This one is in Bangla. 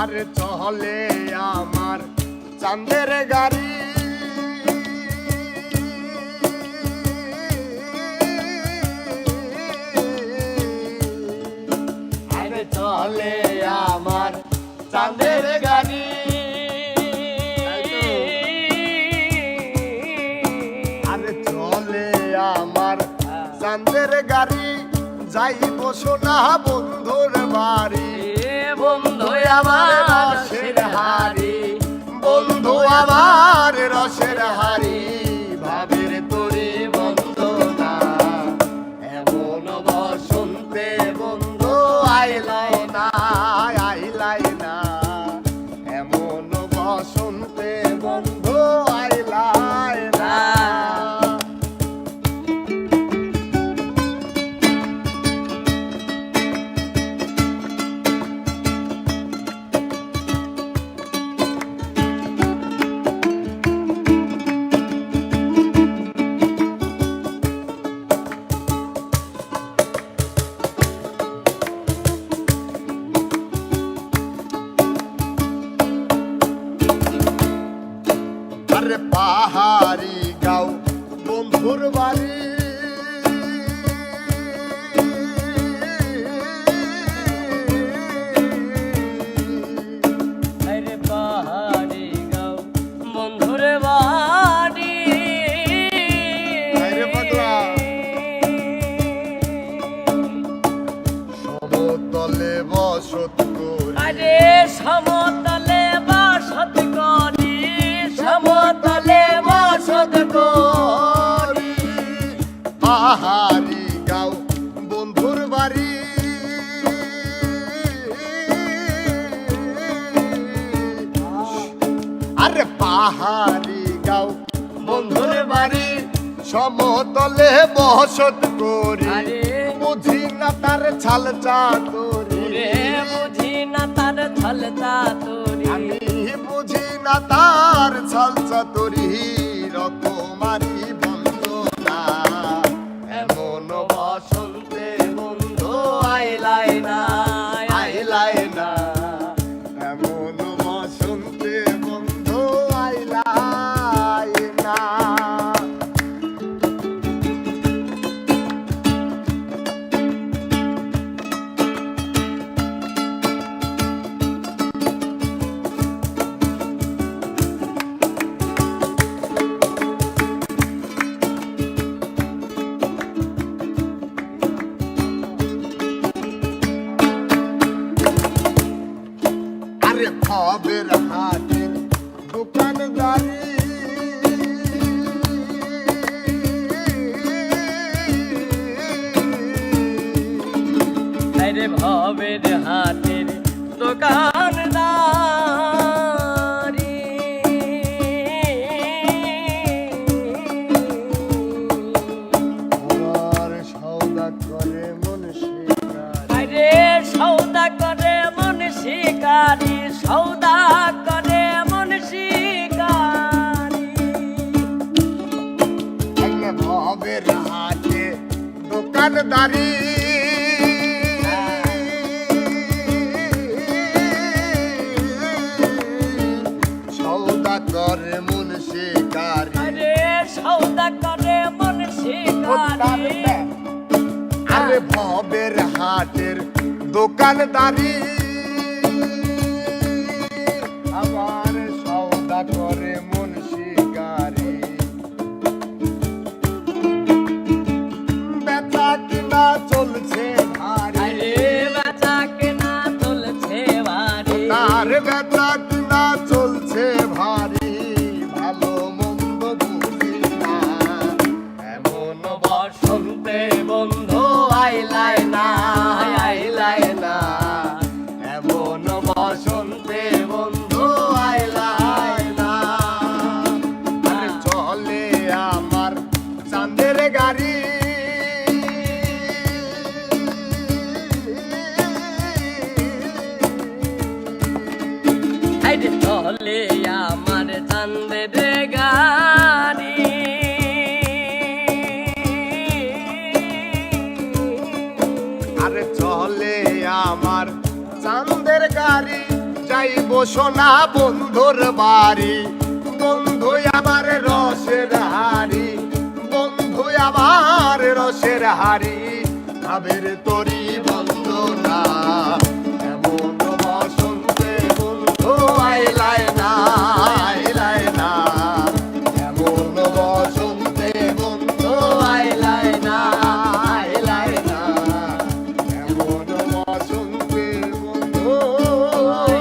আরে চলে আমার চাঁদের গাড়ি আরে চলে আমার চাঁদের গাড়ি আরে চলে আমার চাঁদের গাড়ি যাইব সোনা বন্ধুর বাড়ি বন্ধু আমার রসের হাড়ি বন্ধু আমার রসের হাড়ি ভাবের তরি বন্ধু না এমন বসন্তে বন্ধু আইলাই না আইলাই না এমন বসন্তে বন্ধু আইলাই না আরে পাহাড়ি গাও বন্ধুর বাড়ি আরে পাহাড়ি গাও বন্ধুর বাড়ি আরে পাগলা সমতলে বসত করি আরে সমতলে বসত করি সমতলে বসত করি পাহাড়ি গাও বন্ধুর বাড়ি আরে পাহাড়ি গাও বন্ধুর বাড়ি সমতলে বসত করি আরে বুঝি না তার ছাল চাতুরি রে বুঝি না তার ছলতা তোরি আমি বুঝি না তার ছাল চাতুরি রকমারি বন্ধু না এমন বসন্তে বন্ধু আইলাই না আইলাই না এমন বসন্তে বন্ধু আইলাই না আরে খবের হাটের দোকানদারি আরে ভবের হাতের দোকানদারি আমার সওদা করে মন শিকার আরে সৌদা করে মন শিকারি সৌদা করে মন শিকারি ভবের হাটে দোকানদারি সওদা করে মন শিকারি আরে সৌদা করে মন শিকারি আরে ভবের হাটের দোকানদারি আমার সওদা করে মন শিকারি বেচা কিনা চলছে ভারী আরে বেচা কেনা চলছে বাড়ি তার বেচা কিনা চলছে ভারী ভালো মন্দ বুঝি না এমন বসন্তে বন্ধু আইলাই না আইলাই না এমন বসন্তে বন্ধু আইলাই না আরে চলে আমার চাঁদের গাড়ি আরে চলে আমার চাঁদের গাড়ি আরে চলে আমার চাঁদের গাড়ি যাইব সোনা বন্ধুর বাড়ি, বন্ধু আমার রসের হাড়ি, বন্ধু আমার রসের হাড়ি, ভাবের তরি